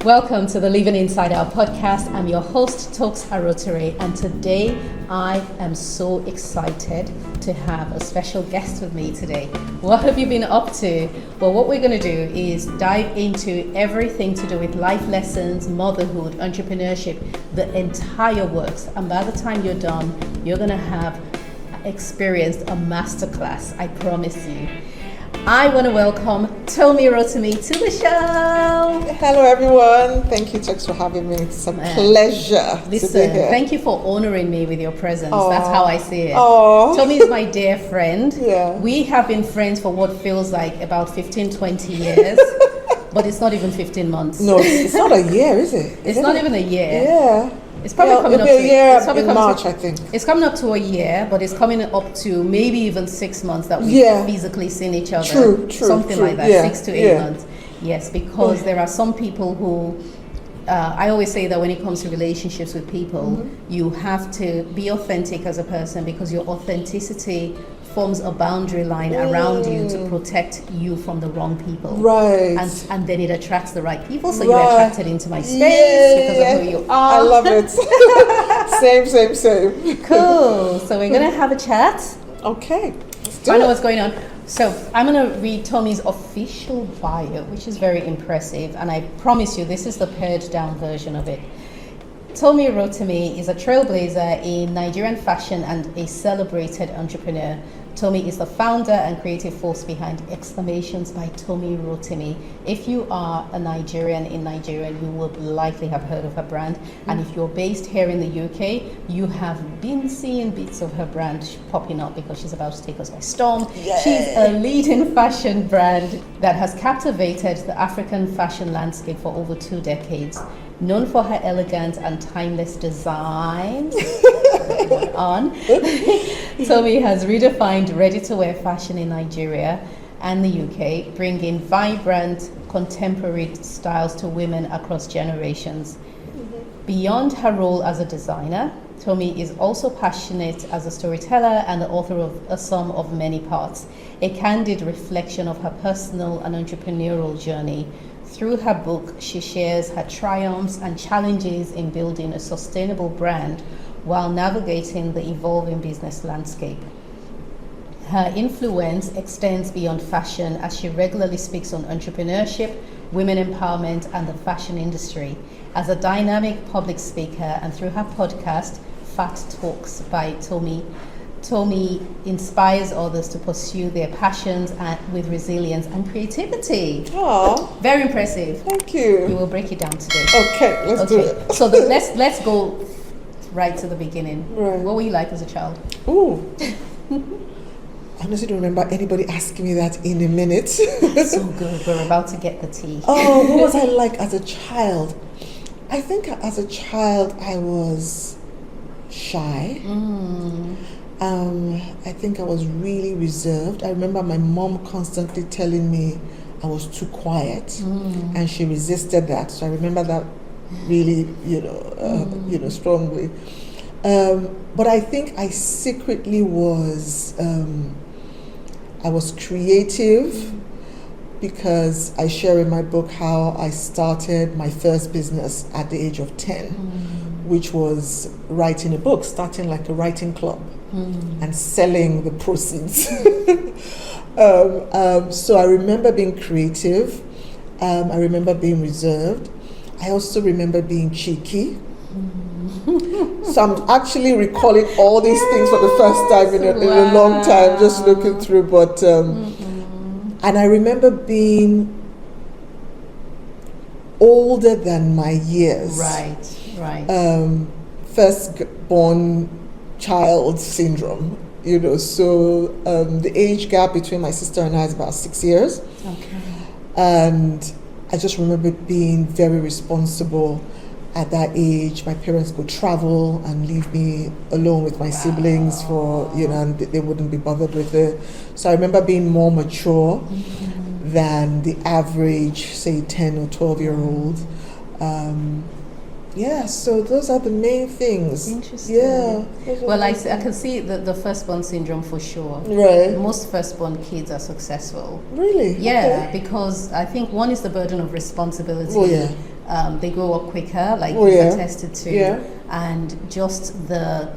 Welcome to the Living Inside Our podcast. I'm your host, Tomi Rotimi, and today I am so excited to have a special guest with me today. What have you been up to? Well, what we're going to do is dive into everything to do with life lessons, motherhood, entrepreneurship, the entire works. And by the time you're done, you're going to have experienced a masterclass, I promise you. I want to welcome Tomi Rotimi to the show. Hello, everyone. Thank you, Tex, for having me. It's a pleasure to be here. Thank you for honoring me with your presence. That's how I see it. Tomi is my dear friend. Yeah. We have been friends for what feels like about 15, 20 years. But it's not even 15 months. No, it's not a year, is it? It's not even a year. Yeah. It's probably coming up to a year in March, I think. It's coming up to a year, but it's coming up to maybe even 6 months that we've physically seen each other. True. Something like that, 6 to 8 months. Yes, because there are some people who, I always say that when it comes to relationships with people, you have to be authentic as a person because your authenticity forms a boundary line around you to protect you from the wrong people. Right. And then it attracts the right people. So you're attracted into my space because of who you are. I love it. Same. Cool. So we're going to have a chat. Okay. Find out what's going on. So I'm going to read Tomi's official bio, which is very impressive. And I promise you, this is the pared down version of it. Tomi Rotimi is a trailblazer in Nigerian fashion and a celebrated entrepreneur. Tomi is the founder and creative force behind Xclamations by Tomi Rotimi. If you are a Nigerian in Nigeria, you would likely have heard of her brand. And if you're based here in the UK, you have been seeing bits of her brand popping up because she's about to take us by storm. Yay. She's a leading fashion brand that has captivated the African fashion landscape for over 2 decades. Known for her elegant and timeless designs, Tomi has redefined ready-to-wear fashion in Nigeria and the UK, bringing vibrant, contemporary styles to women across generations. Beyond her role as a designer, Tomi is also passionate as a storyteller and the author of A Sum of Many Parts, a candid reflection of her personal and entrepreneurial journey. Through her book, she shares her triumphs and challenges in building a sustainable brand while navigating the evolving business landscape. Her influence extends beyond fashion as she regularly speaks on entrepreneurship, women empowerment, and the fashion industry. As a dynamic public speaker and through her podcast, Fat Talks by Tomi, Tomi inspires others to pursue their passions with resilience and creativity. Oh, very impressive. Thank you. We will break it down today. Okay, let's do it. So let's go right to the beginning. Right. What were you like as a child? Ooh. I honestly don't remember anybody asking me that in a minute. So good. We're about to get the tea. Oh, what was I like as a child? I think as a child I was shy. I think I was really reserved. I remember my mom constantly telling me I was too quiet, and she resisted that. So I remember that really, strongly. But I think I secretly was. I was creative because I share in my book how I started my first business at the age of 10, which was writing a book, starting like a writing club. And selling the proceeds. So I remember being creative. I remember being reserved. I also remember being cheeky. So I'm actually recalling all these things for the first time in a long time, just looking through. But and I remember being older than my years. Right. First born child syndrome, so the age gap between my sister and I is about 6 years. Okay. And I just remember being very responsible at that age. My parents would travel and leave me alone with my siblings for, and they wouldn't be bothered with it. So I remember being more mature than the average, say, 10 or 12-year-old. So those are the main things. Interesting. Yeah. Well, I can see the firstborn syndrome for sure. Right. Most firstborn kids are successful. Really? Yeah, Okay. because I think one is the burden of responsibility. Oh, yeah. they grow up quicker, like Oh, you've yeah. attested to, Yeah. and just the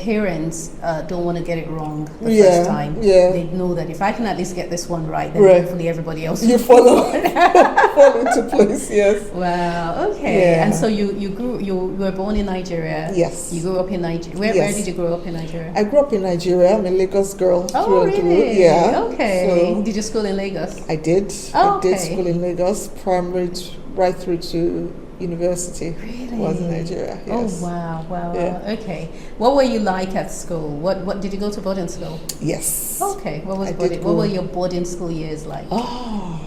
parents don't want to get it wrong the Yeah, first time. yeah. They know that if I can at least get this one right, then Right. hopefully everybody else You will follow fall into place, yes. Wow. Okay. Yeah. And so you were born in Nigeria. Yes. You grew up in Nigeria. Where Yes. did you grow up in Nigeria? I grew up in Nigeria. I'm a Lagos girl Oh, through and through. really? Yeah. Okay. So Did you school in Lagos? I did. Oh, I did okay. school in Lagos, primary right through to university. Really? Was in Nigeria. Yes. Oh wow, wow, Yeah. wow. Okay. What were you like at school? What did you go to boarding school? Yes. Okay. What was I did boarding? What go. were your boarding school years like? Oh.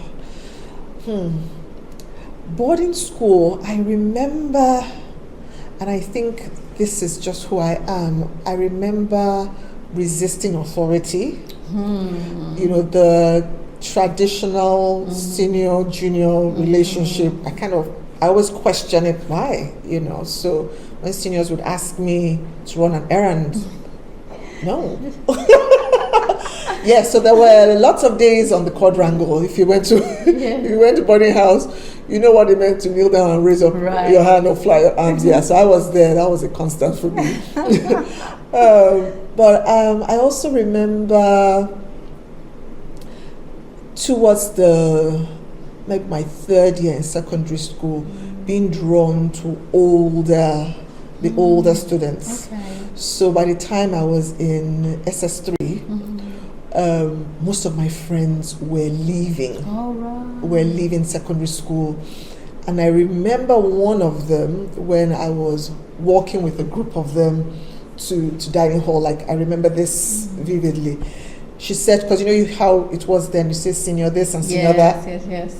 Boarding school, I remember, and I think this is just who I am. I remember resisting authority. You know, the traditional senior junior relationship. I always question it, why, you know. So when seniors would ask me to run an errand, no. Yeah, so there were lots of days on the quadrangle. If you went to if you went to boarding house, you know what it meant to kneel down and raise up Right. your hand or fly your arms. Yeah, so I was there. That was a constant for me. But I also remember towards maybe my third year in secondary school, being drawn to the older students. Okay. So by the time I was in SS3, most of my friends were leaving. All right. Were leaving secondary school. And I remember one of them when I was walking with a group of them to dining hall. Like, I remember this vividly. She said, because you know how it was then, you say senior this and senior that. Yes.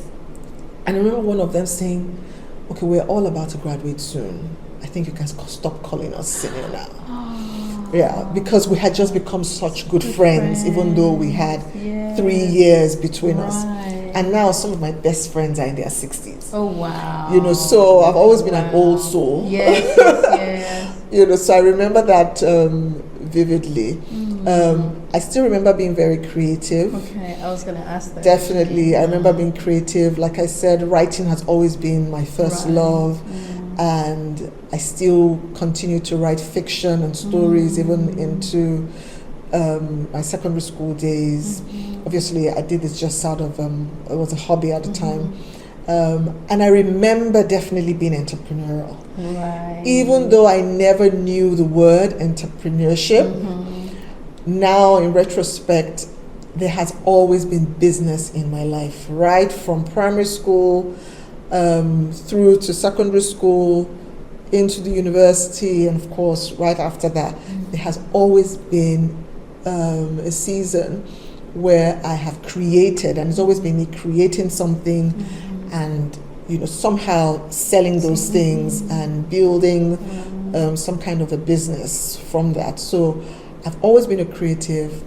And I remember one of them saying, okay, we're all about to graduate soon. I think you can stop calling us senior now. Yeah, because we had just become such good friends, even though we had 3 years between us. And now some of my best friends are in their 60s. Oh, wow. You know, so I've always been an old soul. Yes. You know, so I remember that vividly. I still remember being very creative. Okay, I was going to ask that. Definitely. I remember being creative. Like I said, writing has always been my first love. And I still continue to write fiction and stories even into my secondary school days. Obviously, I did this just out of, it was a hobby at the time. And I remember definitely being entrepreneurial. Right. Even though I never knew the word entrepreneurship, now in retrospect, there has always been business in my life, right from primary school through to secondary school, into the university, and of course, right after that, there has always been a season where I have created, and it's always been me creating something and, you know, somehow selling those things and building some kind of a business from that. So I've always been a creative.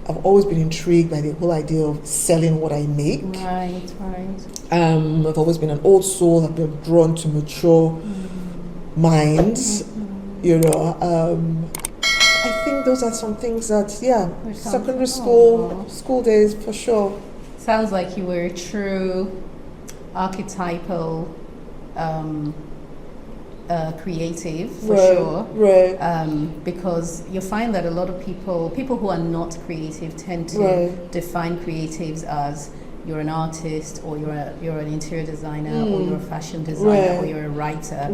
I've always been intrigued by the whole idea of selling what I make. Right. I've always been an old soul. I've been drawn to mature minds. You know, I think those are some things that, secondary school days for sure. Sounds like you were a true archetypal creative for sure. Right. Because you find that a lot of people who are not creative tend to define creatives as you're an artist, or you're an interior designer, or you're a fashion designer, or you're a writer,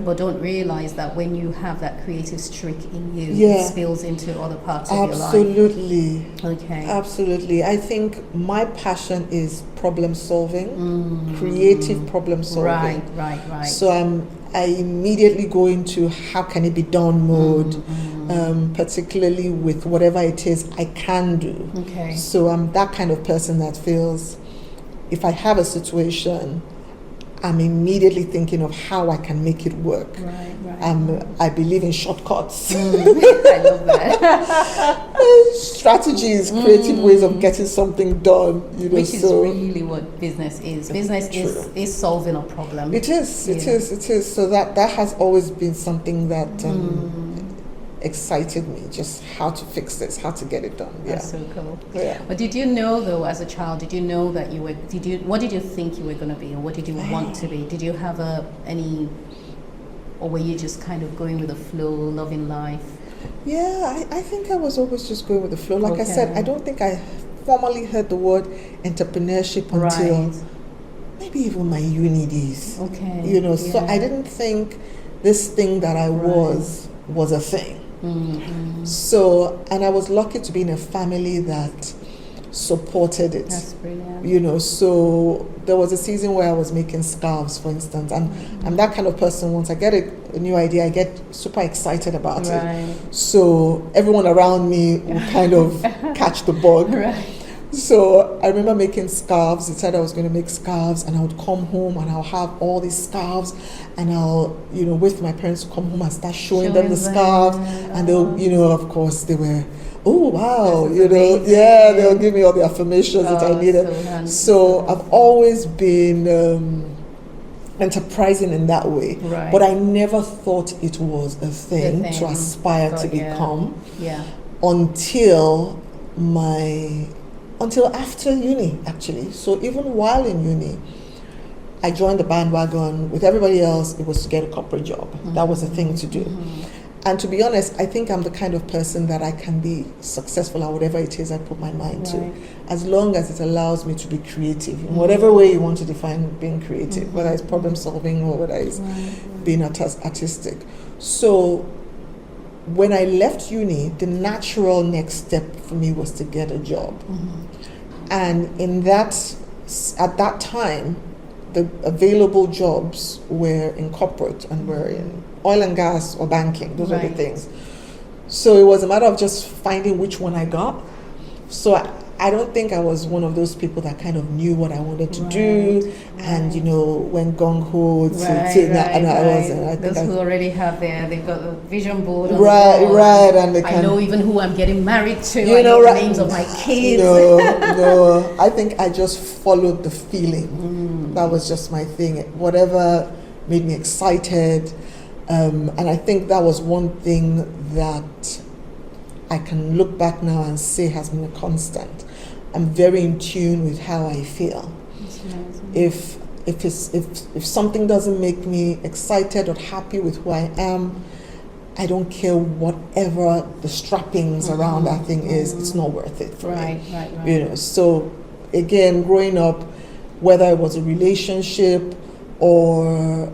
but don't realize that when you have that creative streak in you, it spills into other parts of your life. Absolutely. Okay. Absolutely. I think my passion is problem solving, creative problem solving. Right. So I immediately go into how can it be done mode, particularly with whatever it is I can do. Okay. So I'm that kind of person that feels if I have a situation, I'm immediately thinking of how I can make it work. Right. I believe in shortcuts. I love that. Strategies, creative ways of getting something done. You know, Which is really what business is. Business is solving a problem. It is. So that has always been something that excited me, just how to fix this, how to get it done. Yeah. That's so cool. Yeah. But did you know, though, as a child, did you know that you were, what did you think you were going to be, or what did you want to be? Did you have or were you just kind of going with the flow, loving life? Yeah, I think I was always just going with the flow. Like I Okay. said, I don't think I formally heard the word entrepreneurship until Right. maybe even my uni days. Okay. You know, so Yeah. I didn't think this thing that I was a thing. Mm-hmm. So, and I was lucky to be in a family that supported it. That's brilliant. You know, so there was a season where I was making scarves, for instance, and I'm that kind of person. Once I get a new idea, I get super excited about it. Right. So everyone around me would kind of catch the bug. Right. So I remember making scarves. Decided I was going to make scarves, and I would come home and I'll have all these scarves, and I'll, you know, wait for my parents to come home and start showing them the scarves, and they'll, you know, of course they were, oh wow, This is you know, amazing. yeah, they'll give me all the affirmations that I needed. So I've always been enterprising in that way, Right. but I never thought it was a thing to aspire to Yeah. become Yeah. until after uni, actually. So even while in uni, I joined the bandwagon with everybody else. It was to get a corporate job. That was the thing to do. And to be honest, I think I'm the kind of person that I can be successful at whatever it is I put my mind to, as long as it allows me to be creative in whatever way you want to define being creative, whether it's problem solving or whether it's being artistic. So when I left uni, the natural next step for me was to get a job. And at that time, the available jobs were in corporate and were in oil and gas or banking. Those were the things. So it was a matter of just finding which one I got. So I don't think I was one of those people that kind of knew what I wanted to do and, you know, went gung-ho and I wasn't. I think those who already have they've got a vision board on right, the wall. right, and they I know even who I'm getting married to. You I know, know the names of my kids. No. I think I just followed the feeling. That was just my thing. Whatever made me excited. And I think that was one thing that I can look back now and say has been a constant. I'm very in tune with how I feel. If something doesn't make me excited or happy with who I am, I don't care whatever the strappings around that thing is. It's not worth it for me. Right. You know. So again, growing up, whether it was a relationship or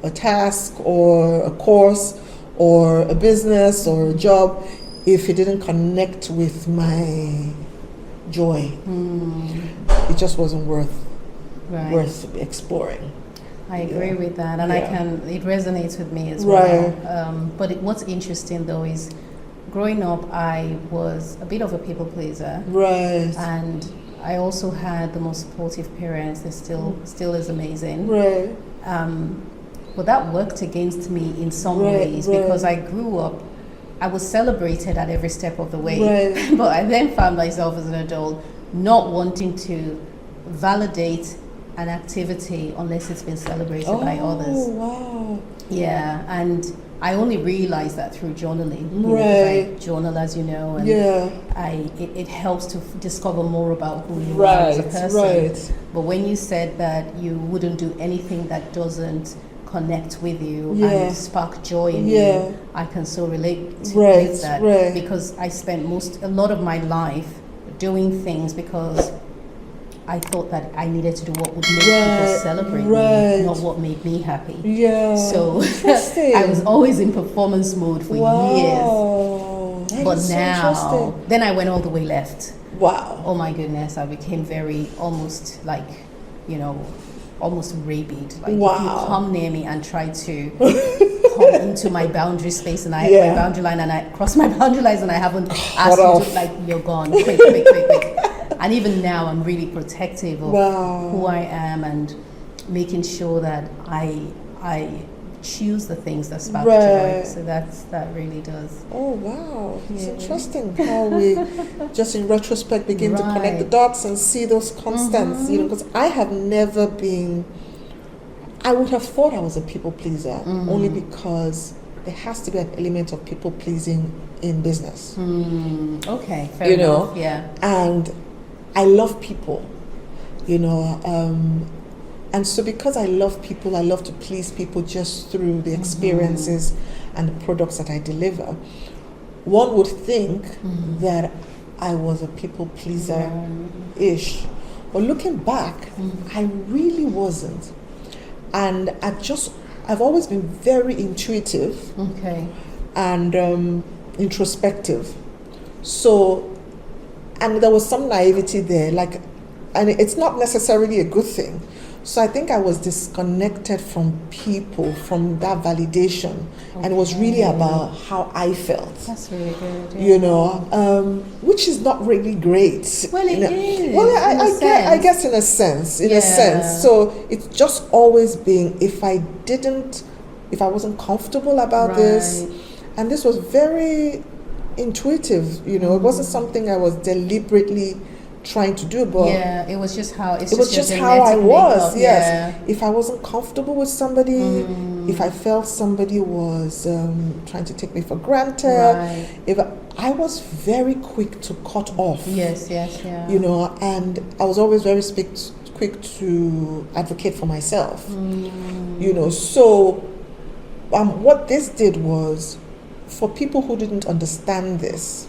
a task or a course or a business or a job, if it didn't connect with my joy, it just wasn't worth exploring. I agree with that, and it resonates with me as Right. well. But what's interesting though is, growing up, I was a bit of a people pleaser, Right. and I also had the most supportive parents. They still is amazing. Right. But that worked against me in some ways because I grew up. I was celebrated at every step of the way, but I then found myself as an adult not wanting to validate an activity unless it's been celebrated by others. Oh, wow. Yeah, and I only realized that through journaling. You know, 'cause I journal, as you know, and it helps to discover more about who you are as a person. Right. But when you said that you wouldn't do anything that doesn't connect with you and spark joy in you, I can so relate to that because I spent a lot of my life doing things because I thought that I needed to do what would make people celebrate me, not what made me happy. Yeah. So I was always in performance mode for years. But now, then I went all the way left. Wow. Oh my goodness, I became almost rabid. Like if you come near me and try to come into my boundary space and my boundary line and I cross my boundary lines and I haven't asked you to, like, you're gone, quick. And even now I'm really protective of who I am and making sure that I choose the things that spark joy. So that really does. Oh wow, it's interesting how we just in retrospect begin to connect the dots and see those constants. You know, because I have never been. I would have thought I was a people pleaser only because there has to be an element of people pleasing in business. Okay, fair enough. Yeah. And I love people, and so because I love people, I love to please people just through the experiences and the products that I deliver. One would think that I was a people pleaser-ish. But looking back, I really wasn't. And I've always been very intuitive and introspective. So, and there was some naivety there, and it's not necessarily a good thing. So I think I was disconnected from people, from that validation. And it was really about how I felt. That's really good. Yeah. Which is not really great. Well, it is. Well, I guess in a sense. So it's just always been, if I wasn't comfortable about this, and this was very intuitive, it wasn't something I was deliberately trying to do, but it was just how I was. Yes, if I wasn't comfortable with somebody, if I felt somebody was trying to take me for granted, if I was very quick to cut off. Yes. And I was always very quick to advocate for myself. So what this did was, for people who didn't understand this,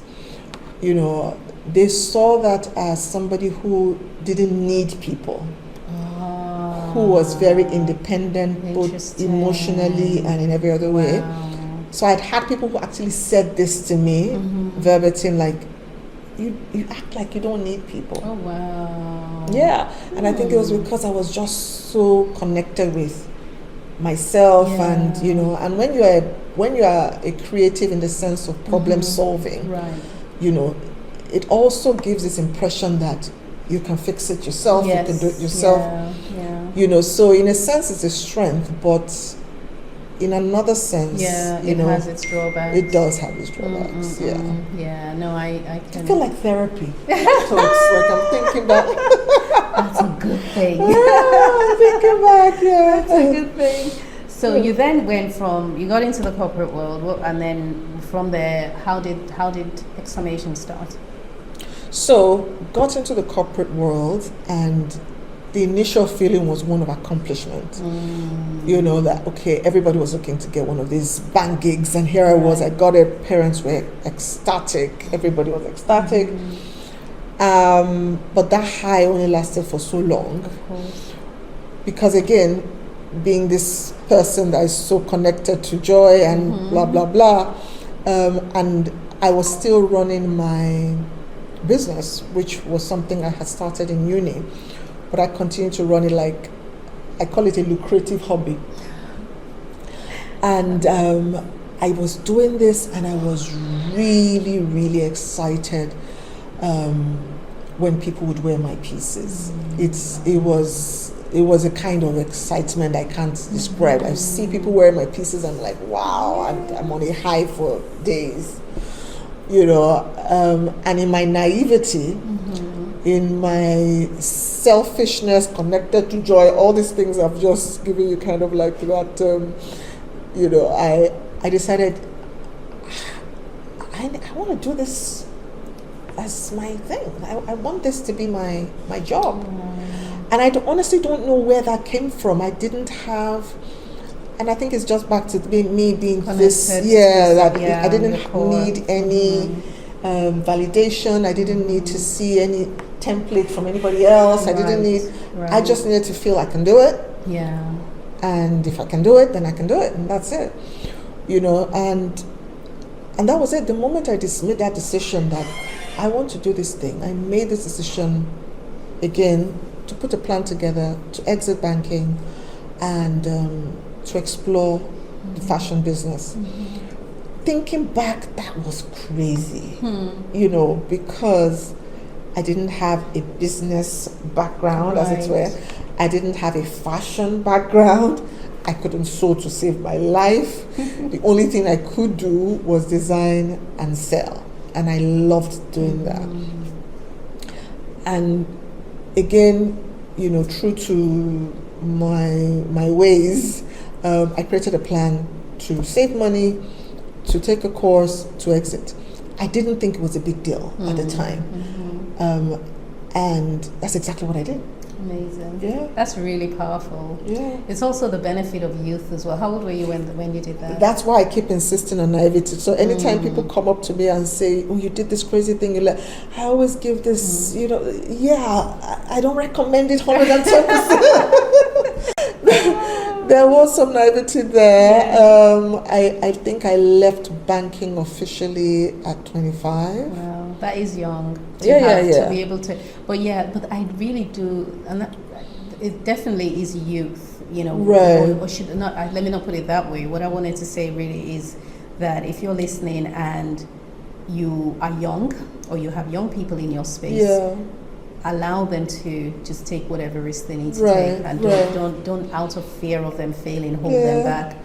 they saw that as somebody who didn't need people, who was very independent, both emotionally and in every other way. So I'd had people who actually said this to me, verbatim, like, you act like you don't need people. Oh, wow. Yeah, and I think it was because I was just so connected with myself, and and when you are a creative in the sense of problem solving, it also gives this impression that you can fix it yourself, you can do it yourself. So in a sense it's a strength, but in another sense, it has its drawbacks. It does have its drawbacks. Yeah, no, I can. I feel like therapy. Like I'm thinking back. That's a good thing. I'm thinking back, That's a good thing. So you then you got into the corporate world, and then from there, how did Xclamations start? So got into the corporate world, and the initial feeling was one of accomplishment. That, okay, everybody was looking to get one of these bank gigs, and here I was, I got it, parents were ecstatic, everybody was ecstatic. But that high only lasted for so long. Of course. Because again, being this person that is so connected to joy and blah, blah, blah, and I was still running my business, which was something I had started in uni, but I continued to run it like, I call it a lucrative hobby. And I was doing this, and I was really, really excited when people would wear my pieces. It was a kind of excitement I can't describe. I see people wearing my pieces, I'm like, wow, I'm on a high for days. And in my naivety, in my selfishness, connected to joy, all these things I've just given you kind of like that, I decided, I want to do this as my thing. I want this to be my job. And I honestly don't know where that came from. I didn't have, and I think it's just back to me being this, I didn't need any validation. I didn't need to see any template from anybody else. I didn't need, I just needed to feel I can do it. Yeah. And if I can do it, then I can do it, and that's it. And that was it. The moment I made that decision that I want to do this thing, I made this decision again to put a plan together to exit banking and to explore the fashion business. Thinking back, that was crazy, because I didn't have a business background, as it were. I didn't have a fashion background. I couldn't sew to save my life. The only thing I could do was design and sell. And I loved doing that. And again, true to my ways, I created a plan to save money, to take a course, to exit. I didn't think it was a big deal at the time. And that's exactly what I did. Amazing. Yeah. That's really powerful. Yeah. It's also the benefit of youth as well. How old were you when you did that? That's why I keep insisting on naivety. So anytime people come up to me and say, "Oh, you did this crazy thing," you're like, I always give this, I don't recommend it 110%. There was some naivety there. I think I left banking officially at 25. Wow, that is young. To be able to, but I really do, and it definitely is youth, Right. Or should not. Let me not put it that way. What I wanted to say really is that if you're listening and you are young, or you have young people in your space, allow them to just take whatever risk they need to take, and don't out of fear of them failing hold them back.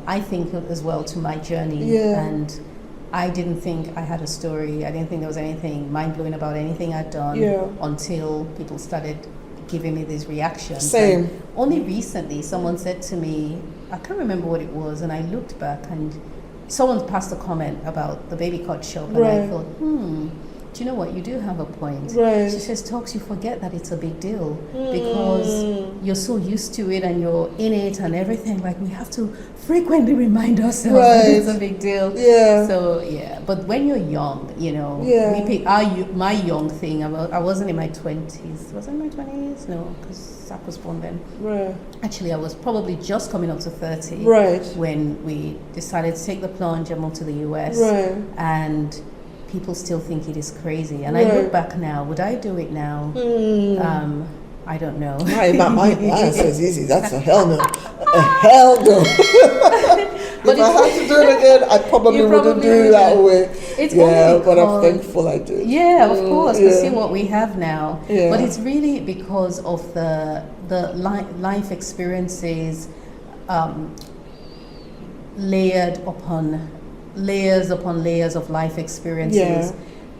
I think as well to my journey, and I didn't think I had a story. I didn't think there was anything mind-blowing about anything I'd done until people started giving me these reactions. Same. And only recently someone said to me, I can't remember what it was, and I looked back and someone passed a comment about the baby cut shop, and I thought, do you know what? You do have a point. Right. She says, Tox, you forget that it's a big deal because you're so used to it and you're in it and everything. Like, we have to frequently remind ourselves that it's a big deal. Yeah. So, but when you're young, we pick my young thing. I wasn't in my 20s. Was I in my 20s? No, because Zach was born then. Right. Actually, I was probably just coming up to 30 when we decided to take the plunge and move to the US. Right. And people still think it is crazy. And I look back now, would I do it now? I don't know. My answer is easy. That's a hell no. A hell no. If I had to do it again, I probably wouldn't do it that way. It's only but I'm thankful I did. Yeah, of course, to see what we have now. Yeah. But it's really because of the life experiences, layers upon layers of life experiences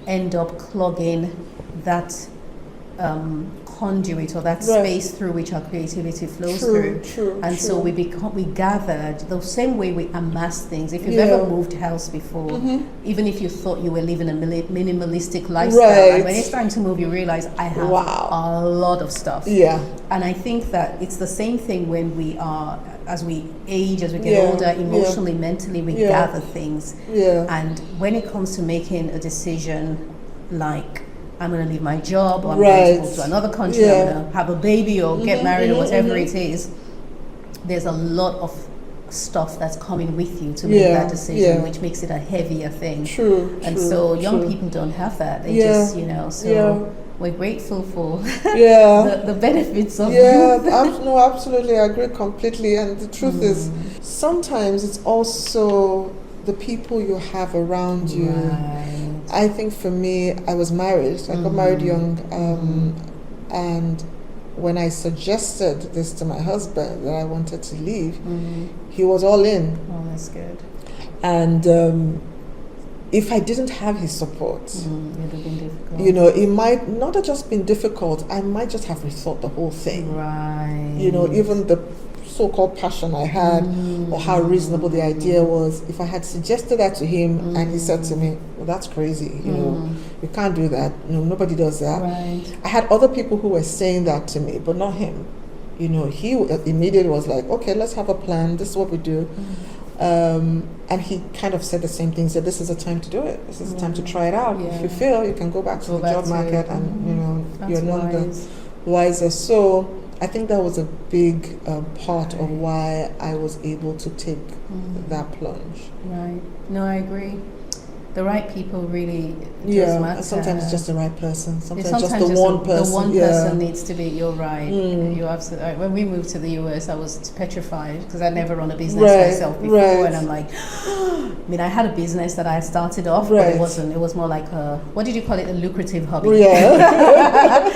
end up clogging that conduit or that space through which our creativity flows through. So we gathered the same way we amass things. If you've ever moved house before, even if you thought you were living a minimalistic lifestyle, and when it's time to move, you realize I have a lot of stuff. Yeah. And I think that it's the same thing when we are, as we age, as we get older, emotionally, mentally, we gather things. And when it comes to making a decision like, I'm going to leave my job, or I'm going to move to another country, I'm going to have a baby or get married or whatever it is, there's a lot of stuff that's coming with you to make that decision, which makes it a heavier thing. So young people don't have that. They just, so we're grateful for the benefits of youth. No, absolutely, I agree completely. And the truth is, sometimes it's also the people you have around you. I think for me, I was married. I got married young, and when I suggested this to my husband that I wanted to leave, he was all in. Oh, that's good. And if I didn't have his support, it would have been difficult. It might not have just been difficult. I might just have rethought the whole thing. Right. Even the so-called passion I had, or how reasonable the idea was. If I had suggested that to him, and he said to me, "Well, that's crazy. You can't do that. Nobody does that." Right. I had other people who were saying that to me, but not him. He immediately was like, "Okay, let's have a plan. This is what we do." And he kind of said the same thing. He said, "This is the time to do it. This is the time to try it out. If you fail, you can go back to the job market, and you're none the wiser." So I think that was a big part of why I was able to take that plunge. Right. No, I agree. The right people really does matter. Sometimes it's just the right person. Sometimes just the one person. The one person needs to be. You're right. You're absolutely right. When we moved to the US, I was petrified because I'd never run a business myself before, and I'm like, I had a business that I started off, but it wasn't. It was more like what did you call it? A lucrative hobby. Yeah.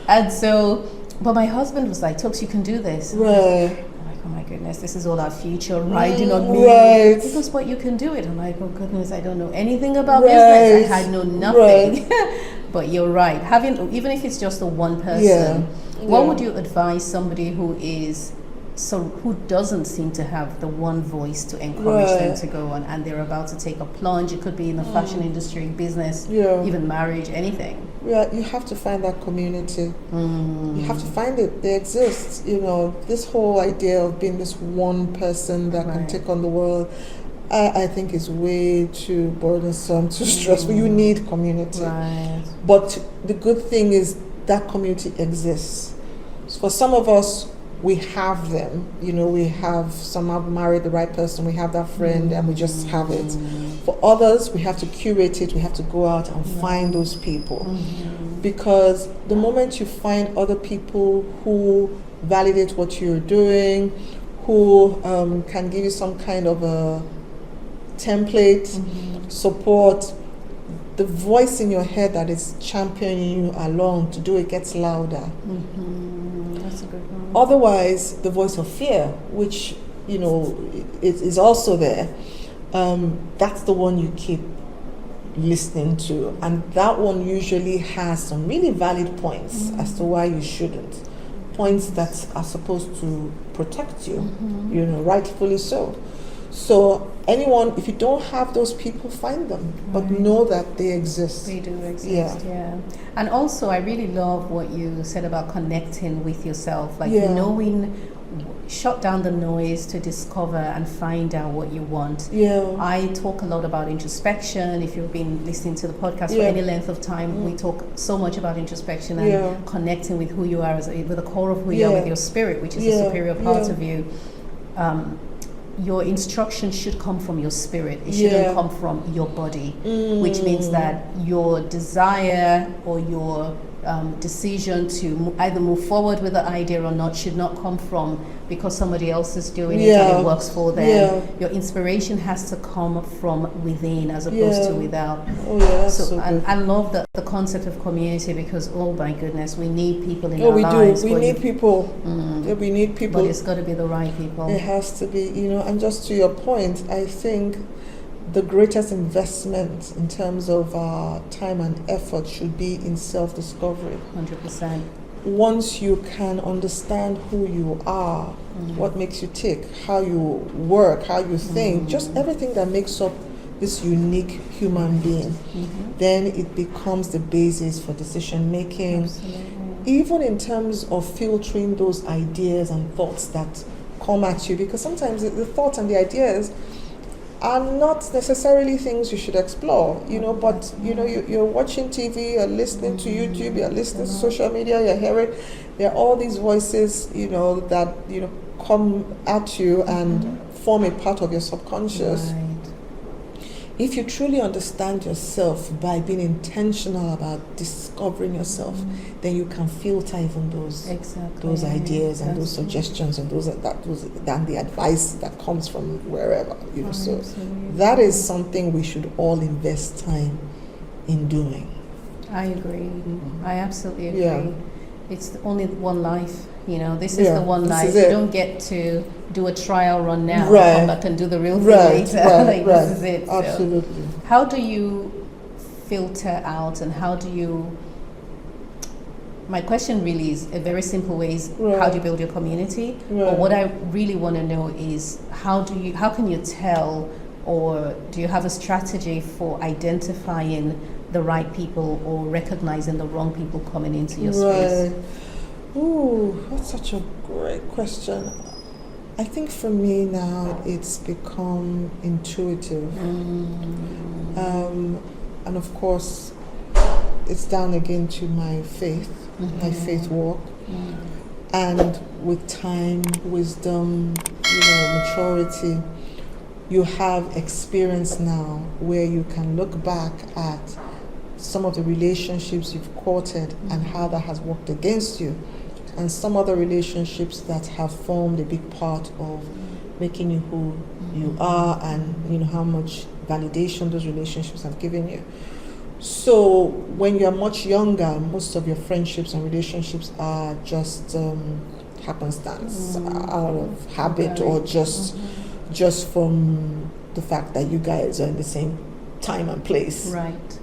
And so. But my husband was like, "Tox, you can do this." Right. I'm like, "Oh my goodness, this is all our future riding on me." Right. Because what you can do it. I'm like, "Oh goodness, I don't know anything about business. I know nothing." But you're right. Even if it's just the one person, what would you advise somebody who is so who doesn't seem to have the one voice to encourage them to go on, and they're about to take a plunge? It could be in the fashion industry, business, even marriage, anything. Yeah, you have to find that community. You have to find it. They exist. This whole idea of being this one person that can take on the world, I think is way too burdensome, too stressful. You need community. Right. But the good thing is that community exists. For some of us, we have them. We have somehow married the right person, we have that friend, and we just have it. For others, we have to curate it, we have to go out and find those people. Because the moment you find other people who validate what you're doing, who can give you some kind of a template, support, the voice in your head that is championing you along to do it gets louder. That's a good one. Otherwise, the voice of fear, which is also there, that's the one you keep listening to, and that one usually has some really valid points as to why you shouldn't. Points that are supposed to protect you, rightfully so. So anyone, if you don't have those people, find them, but know that they exist. They do exist, yeah. And also, I really love what you said about connecting with yourself, like knowing, shut down the noise to discover and find out what you want. I talk a lot about introspection. If you've been listening to the podcast for any length of time, we talk so much about introspection and connecting with who you are, with the core of who you are, with your spirit, which is the superior part of you. Your instruction should come from your spirit. It shouldn't come from your body, which means that your desire or your decision to either move forward with the idea or not should not come from because somebody else is doing it and it works for them. Your inspiration has to come from within as opposed to without. So I love the concept of community, because oh my goodness, we need people in our lives. We need people. We need people. But it's got to be the right people. It has to be, and just to your point, I think the greatest investment in terms of time and effort should be in self-discovery. 100%. Once you can understand who you are, what makes you tick, how you work, how you think, just everything that makes up this unique human being, then it becomes the basis for decision making. Absolutely. Even in terms of filtering those ideas and thoughts that come at you, because sometimes the thoughts and the ideas are not necessarily things you should explore, but you're watching TV, you're listening to YouTube, you're listening to social media, you're hearing, there are all these voices, that, come at you and form a part of your subconscious. Right. If you truly understand yourself by being intentional about discovering yourself, then you can filter even those ideas and those suggestions and those the advice that comes from wherever. So that is something we should all invest time in doing. I agree. I absolutely agree. It's only one life. This is the one life. You don't get to do a trial run now, come back and do the real thing later. This is it. Absolutely. So how do you filter out, and how do you? My question really is a very simple way: is how do you build your community? But what I really want to know is how can you tell, or do you have a strategy for identifying the right people or recognizing the wrong people coming into your space? Ooh, that's such a great question. I think for me now it's become intuitive. And of course, it's down again to my faith, my faith walk. And with time, wisdom, maturity, you have experience now where you can look back at some of the relationships you've courted and how that has worked against you, and some other relationships that have formed a big part of making you who you are, and how much validation those relationships have given you. So when you're much younger, most of your friendships and relationships are just happenstance, out of habit, or just from the fact that you guys are in the same time and place. Right.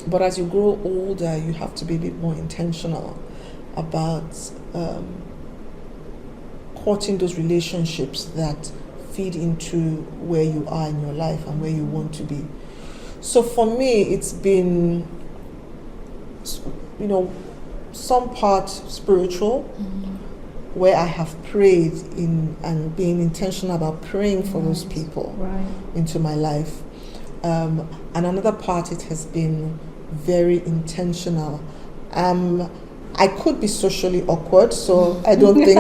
But as you grow older, you have to be a bit more intentional about supporting those relationships that feed into where you are in your life and where you want to be. So for me, it's been, some part spiritual, where I have prayed in and being intentional about praying for those people into my life. And another part, it has been very intentional. I could be socially awkward, so I don't think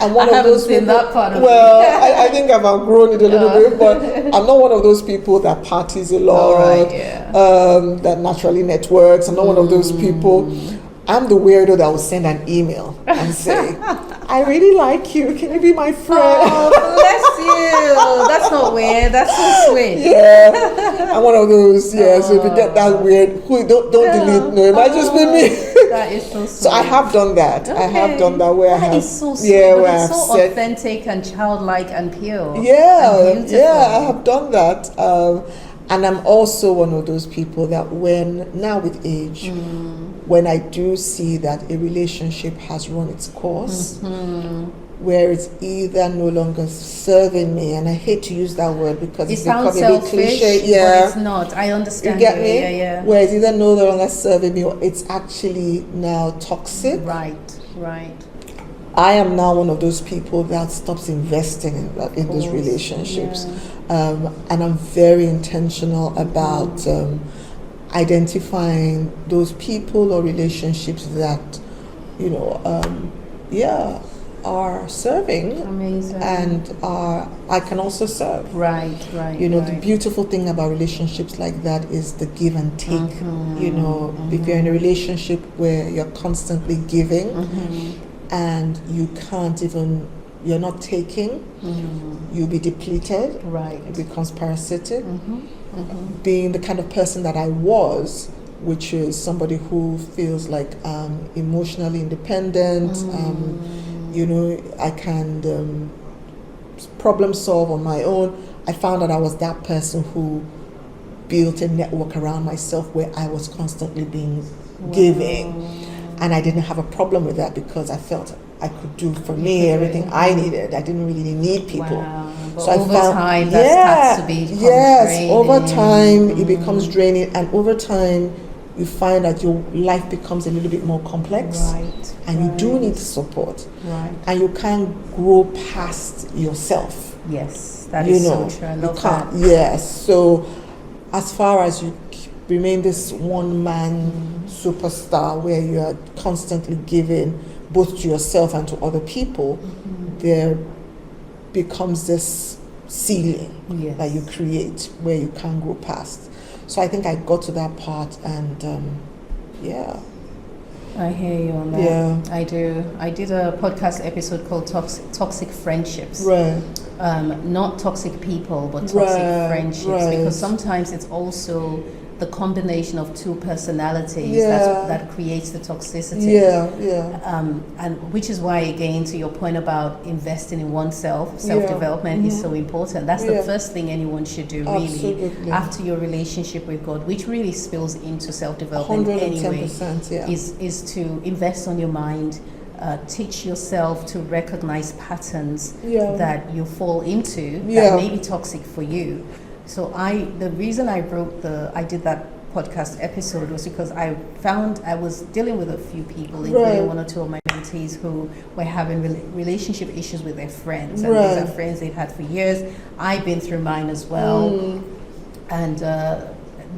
I'm one of those people. That part of I think I've outgrown it a little bit, but I'm not one of those people that parties a lot, that naturally networks. I'm not one of those people. I'm the weirdo that will send an email and say, I really like you. Can you be my friend? Oh, bless you. That's not weird. That's so sweet. Yeah. I'm one of those. Yeah. So if you get that weird, don't delete. No, it might just be me. That is so sweet. So I have done that. Okay. I have done that where I have. That is so sweet. Yeah, but where it's I've so said, authentic and childlike and pure. Yeah. And beautiful. Yeah. I have done that. And I'm also one of those people that now with age, when I do see that a relationship has run its course, where it's either no longer serving me, and I hate to use that word because it's become a bit cliche. But it's not. I understand. You get me? Yeah. Where it's either no longer serving me or it's actually now toxic. Right. I am now one of those people that stops investing in those relationships. Yeah. And I'm very intentional about identifying those people or relationships that, are serving. Amazing. And I can also serve. Right. The beautiful thing about relationships like that is the give and take. If you're in a relationship where you're constantly giving, and you're not taking, you'll be depleted. Right. It becomes parasitic. Being the kind of person that I was, which is somebody who feels like emotionally independent, I can problem solve on my own. I found that I was that person who built a network around myself where I was constantly being giving. And I didn't have a problem with that because I felt I could do for me everything I needed. I didn't really need people. Wow. But So over I found, time, that starts to be draining. over time it becomes draining, and over time you find that your life becomes a little bit more complex, and you do need support, and you can't grow past yourself. Yes, that is so true. I love that. Yes. So as far as you remain this one-man superstar where you are constantly giving both to yourself and to other people, there becomes this ceiling that you create where you can't go past. So I think I got to that part, and I hear you on that. Yeah. I do. I did a podcast episode called Toxic Friendships. Right. Not toxic people, but toxic friendships. Because sometimes it's also the combination of two personalities that creates the toxicity. And which is why, again, to your point about investing in oneself, self-development is so important. That's the first thing anyone should do, really, after your relationship with God, which really spills into self-development anyway, is to invest on your mind. Teach yourself to recognize patterns that you fall into that may be toxic for you. So the reason I did that podcast episode was because I found I was dealing with a few people, including one or two of my mentees who were having relationship issues with their friends. And these are friends they've had for years. I've been through mine as well. And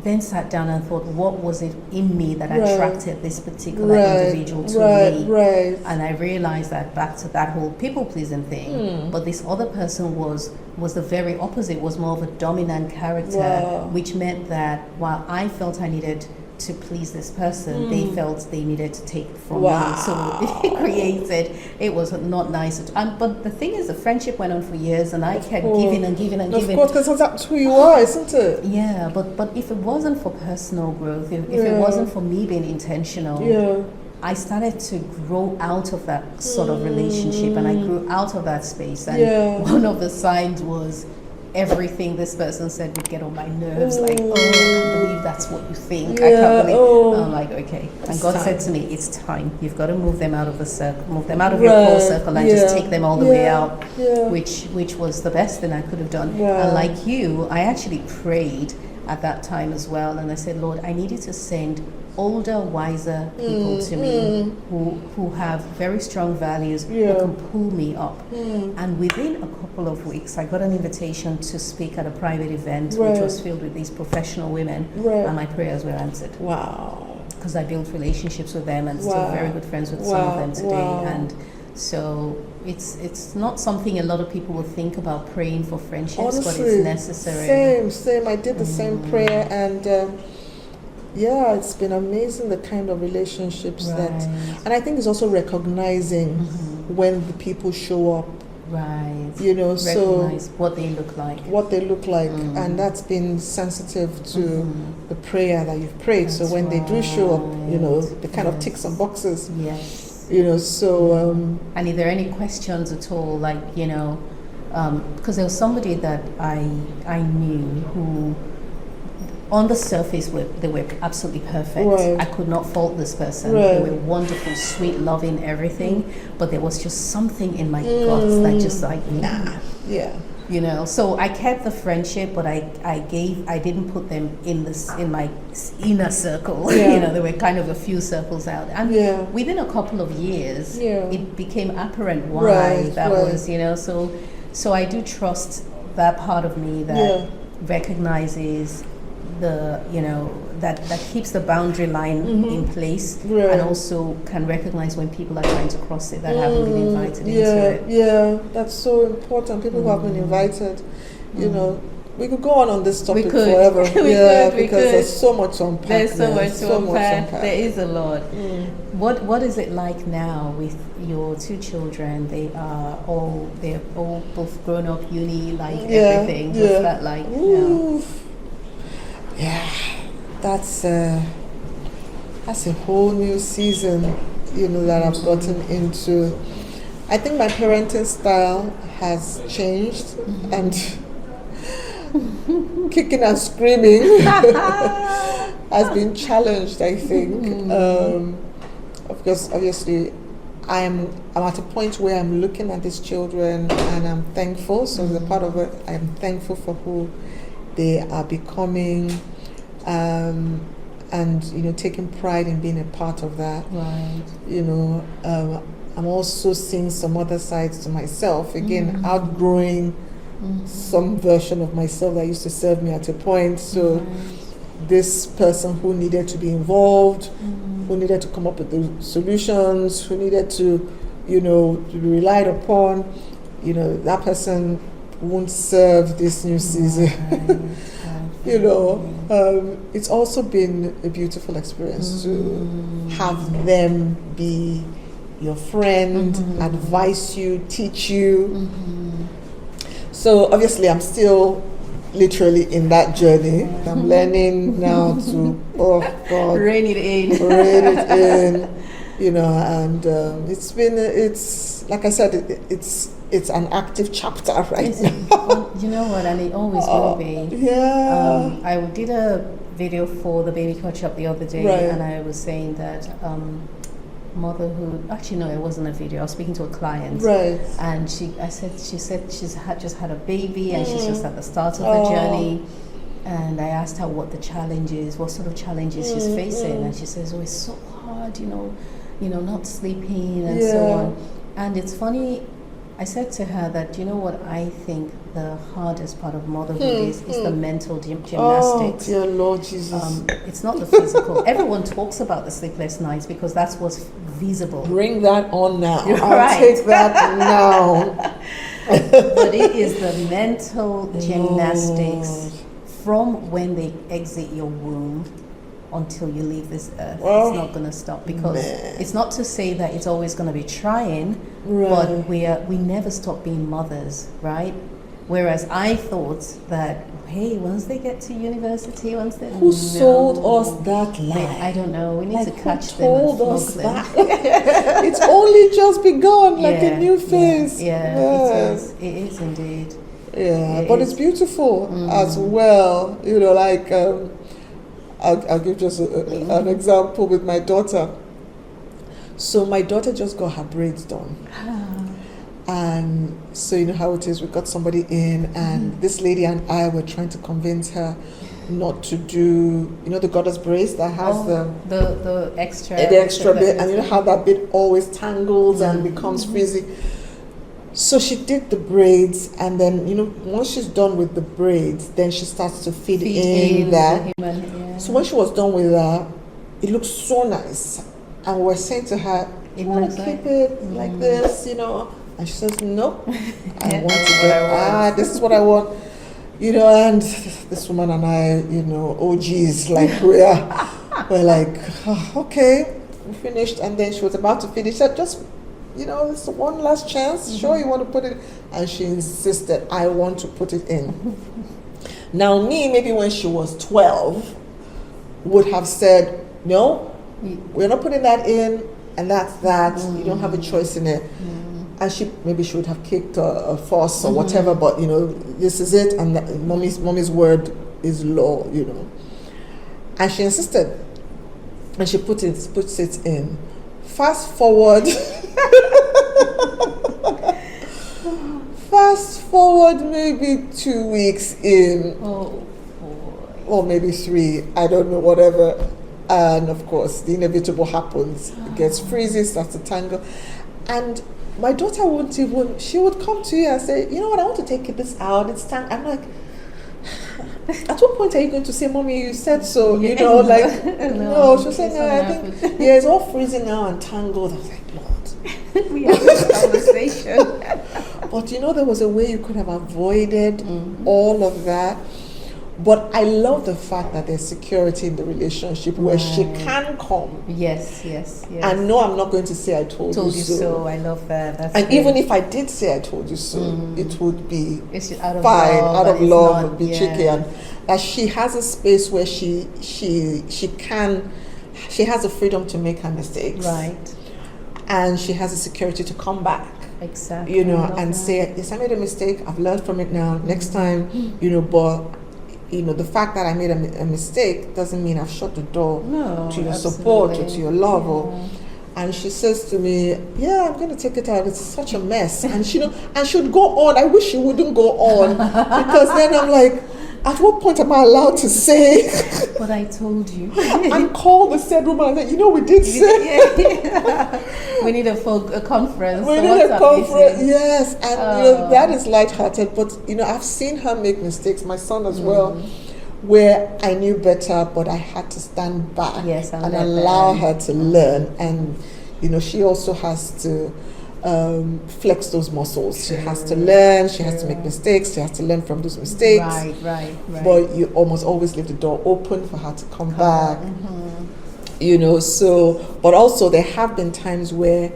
then sat down and thought, what was it in me that attracted this particular individual to me? And I realized that back to that whole people-pleasing thing. But this other person was the very opposite, was more of a dominant character, which meant that while I felt I needed to please this person, they felt they needed to take from me. So it was not nice. But the thing is, the friendship went on for years, and I kept giving and giving and giving. Of course, because that's who you are, isn't it? Yeah, but if it wasn't for personal growth, if it wasn't for me being intentional, I started to grow out of that sort of relationship, and I grew out of that space. And one of the signs was everything this person said would get on my nerves. Like, oh, I can't believe that's what you think. I can't believe. I'm like, okay. And God said to me, it's time. You've got to move them out of the circle, move them out of your core circle, and just take them all the way out. Which was the best thing I could have done. And like you, I actually prayed at that time as well, and I said, Lord, I need you to send older, wiser people to me who have very strong values, who can pull me up. And within a couple of weeks, I got an invitation to speak at a private event, which was filled with these professional women, and my prayers were answered. Wow. Because I built relationships with them, and still very good friends with some of them today. And so it's not something a lot of people will think about, praying for friendships. Honestly, but it's necessary. Same. I did the same prayer, and it's been amazing, the kind of relationships that, and I think it's also recognizing when the people show up. Right. Recognize what they look like. And that's been sensitive to the prayer that you've prayed. That's so when they do show up, they kind of tick some boxes. Yes. And if there are any questions at all, like, because there was somebody that I knew who, on the surface, they were absolutely perfect. I could not fault this person. They were wonderful, sweet, loving, everything. But there was just something in my guts that just like, nah. Yeah. So I kept the friendship, but I didn't put them in my inner circle. There were kind of a few circles out. And within a couple of years, it became apparent why that was, So I do trust that part of me that recognizes that keeps the boundary line in place, and also can recognize when people are trying to cross it that haven't been invited into it. Yeah, that's so important. People who have been invited, we could go on this topic forever. Because there's so much to unpack. There's so much to unpack. There is a lot. What is it like now with your two children? They're all both grown up, uni, like everything. What's that like now? Yeah, that's a whole new season, that I've gotten into. I think my parenting style has changed, and kicking and screaming has been challenged, I think. Because obviously I'm at a point where I'm looking at these children and I'm thankful. So the part of it, I'm thankful for who they are becoming, and taking pride in being a part of that. I'm also seeing some other sides to myself, again outgrowing some version of myself that used to serve me at a point. So this person who needed to be involved, who needed to come up with the solutions, who needed to to be relied upon, that person won't serve this new season. It's also been a beautiful experience to have them be your friend, advise you, teach you. So obviously I'm still literally in that journey. I'm learning now to rein it in. And it's like I said, it's an active chapter right now. You know what, and it always will be. I did a video for the Baby Coach Up the other day, and I was saying that motherhood. Actually, no, it wasn't a video. I was speaking to a client, and she said she's just had a baby, and she's just at the start of the journey. And I asked her what the challenge is, what sort of challenges she's facing, and she says, "Oh, it's so hard, not sleeping and so on." And it's funny. I said to her that, what I think the hardest part of motherhood is the mental gymnastics. Oh, dear Lord Jesus. It's not the physical. Everyone talks about the sleepless nights because that's what's visible. Bring that on now. I'll take that now. But it is the mental gymnastics from when they exit your womb until you leave this earth. It's not going to stop, because it's not to say that it's always going to be trying, but we never stop being mothers, right? Whereas I thought that, hey, once they get to university, who sold us that lie? I don't know. We need to catch them and flog them. It's only just begun, like a new phase. It is indeed. Yeah, but it's beautiful as well. You know, like I'll give just an example with my daughter. So my daughter just got her braids done. And so you know how it is, we got somebody in, and this lady and I were trying to convince her not to do, you know, the goddess brace that has the extra bit, and you know how that bit always tangles and becomes frizzy. So she did the braids, and then you know once she's done with the braids, then she starts to feed in that. So when she was done with that, it looked so nice, and we were saying to her, "Do you want to keep it like this?" You know, and she says, "No, I want to get this is what I want." You know, and this woman and I, you know, OGs, like we're like, oh, okay, we finished, and then she was about to finish. She said, just, you know, it's one last chance. Sure, you want to put it? And she insisted, I want to put it in. Now, me, maybe when she was 12, would have said, no, we're not putting that in, and that's that. You don't have a choice in it. And she would have kicked a fuss or whatever, but you know, this is it, and mommy's word is law, you know. And she insisted, and she puts it in. Fast forward maybe 2 weeks in, or maybe 3, I don't know, whatever. And of course, the inevitable happens. It gets frizzy, starts to tangle, and my daughter she would come to you and say, you know what, I want to take this out, it's time. I'm like, at what point are you going to say, Mommy, you said so? You know, like, no, she'll say, no, I think, it's all freezing now and tangled. I was like, Lord. We had this conversation. But you know, there was a way you could have avoided all of that. But I love the fact that there's security in the relationship where she can come. Yes. And no, I'm not going to say I told you so. I love that. That's and great. even if I did say I told you so, it would be out of fine, love, out of love, would be cheeky. Yeah. And that she has a space where she has the freedom to make her mistakes. Right. And she has the security to come back. Exactly. You know, and say, yes, I made a mistake, I've learned from it now. Next time, you know, but you know, the fact that I made a mistake doesn't mean I've shut the door to your support or to your love. And she says to me, yeah, I'm going to take it out. It's such a mess. And she would go on. I wish she wouldn't go on, because then I'm like, at what point am I allowed to say? But I told you. And call the said woman and say, you know, we did say. We need a conference. We need a conference, yes. And you know, that is lighthearted. But you know, I've seen her make mistakes, my son as well, where I knew better, but I had to stand back and allow her to learn. And you know, she also has to flex those muscles. She has to learn, she has to make mistakes, she has to learn from those mistakes. Right. But you almost always leave the door open for her to come back. You know, so, but also there have been times where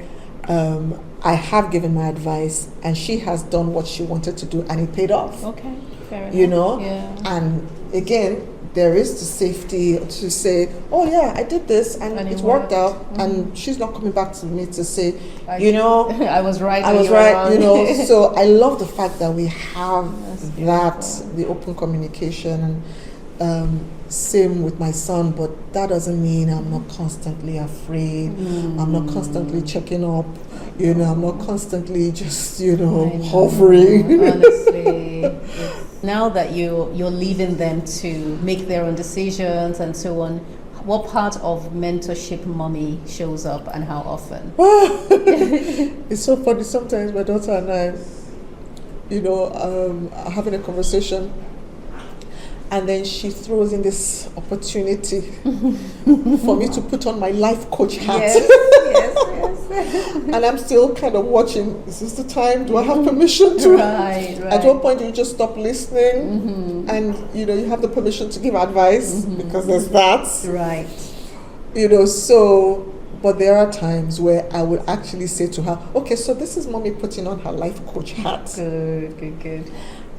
I have given my advice and she has done what she wanted to do and it paid off. Okay, fair enough. You know, and again, there is the safety to say, oh yeah, I did this and it worked out, and she's not coming back to me to say, you know, I was right. You know. So I love the fact that we have the open communication, and same with my son. But that doesn't mean I'm not constantly afraid. I'm not constantly checking up. You know, I'm not constantly just hovering. Honestly. Now that you're leaving them to make their own decisions and so on, what part of mentorship mommy shows up and how often? It's so funny. Sometimes my daughter and I, are having a conversation, and then she throws in this opportunity for me to put on my life coach hat. Yes. And I'm still kind of watching, is this the time? Do I have permission to? Right. At what point do you just stop listening? And, you have the permission to give advice, because there's that. Right. So, but there are times where I would actually say to her, okay, so this is mommy putting on her life coach hat. Good.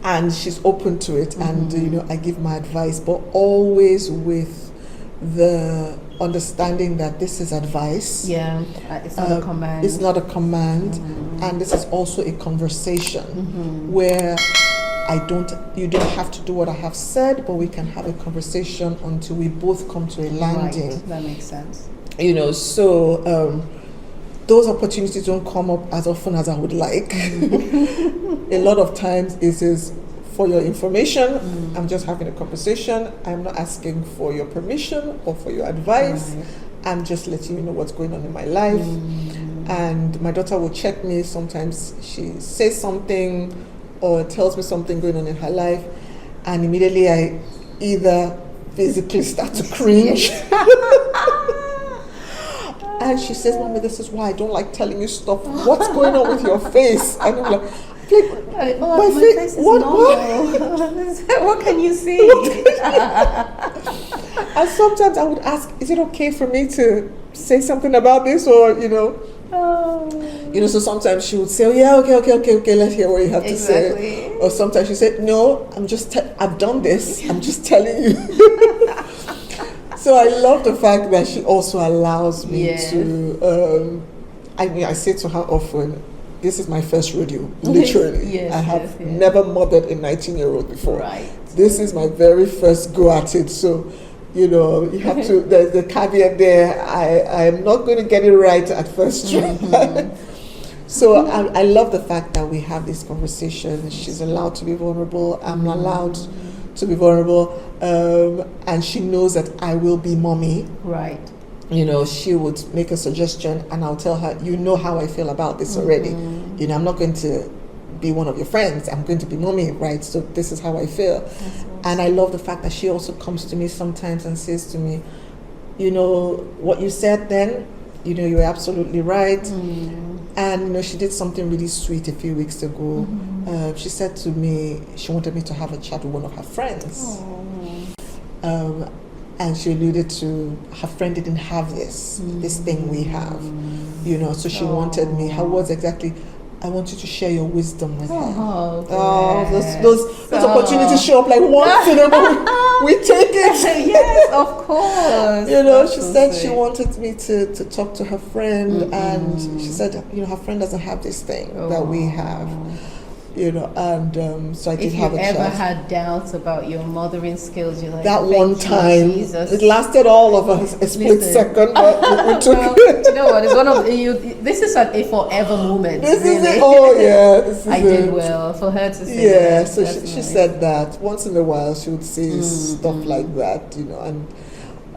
And she's open to it, and I give my advice, but always with the understanding that this is advice. Yeah, it's not a command. It's not a command, and this is also a conversation where you don't have to do what I have said, but we can have a conversation until we both come to a landing. Right. That makes sense. So those opportunities don't come up as often as I would like. A lot of times it is for your information. I'm just having a conversation. I'm not asking for your permission or for your advice. Right. I'm just letting you know what's going on in my life. And my daughter will check me. Sometimes she says something or tells me something going on in her life, and immediately I either physically start to cringe. And she says, Mommy, this is why I don't like telling you stuff. What's going on with your face? And I'm like, my face is normal. What can you see? And sometimes I would ask, is it okay for me to say something about this? Or, so sometimes she would say, oh, yeah, okay, let's hear what you have to say. Or sometimes she said, no, I've done this. I'm just telling you. So I love the fact that she also allows me to, I say to her often, this is my first rodeo, literally. I have never mothered a 19-year-old before. Right. This is my very first go at it. So, you have to, there's the caveat there. I am not going to get it right at first try. So I love the fact that we have this conversation. She's allowed to be vulnerable. I'm allowed to be vulnerable. And she knows that I will be mommy. Right. She would make a suggestion and I'll tell her, how I feel about this already. I'm not going to be one of your friends. I'm going to be mommy, right? So this is how I feel. Awesome. And I love the fact that she also comes to me sometimes and says to me, what you said then, you were absolutely right. And she did something really sweet a few weeks ago. She said to me she wanted me to have a chat with one of her friends. And she alluded to her friend didn't have this thing we have, so she wanted me. Her words exactly, I want you to share your wisdom with her. Those opportunities show up like once in a while. We take it. Yes, of course. She said she wanted me to talk to her friend, and she said, her friend doesn't have this thing that we have. So I did have a chat. If you ever had doubts about your mothering skills, you're like, that one time, Jesus. It lasted all of a split second, but we took it. You know what? It's one of this is a forever moment. This really. is it. Oh yeah, this is I did well for her to say. Yeah, that. so she said that once in a while she would say stuff like that, and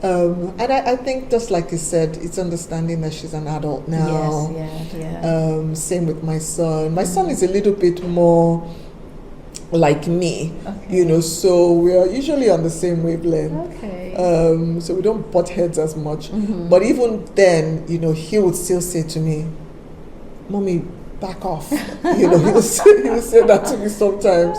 I think just like you said, it's understanding that she's an adult now. Yes, same with my son. My son is a little bit more like me, so we are usually on the same wavelength. Okay. So we don't butt heads as much. But even then, he would still say to me, Mommy, back off. He would say that to me sometimes.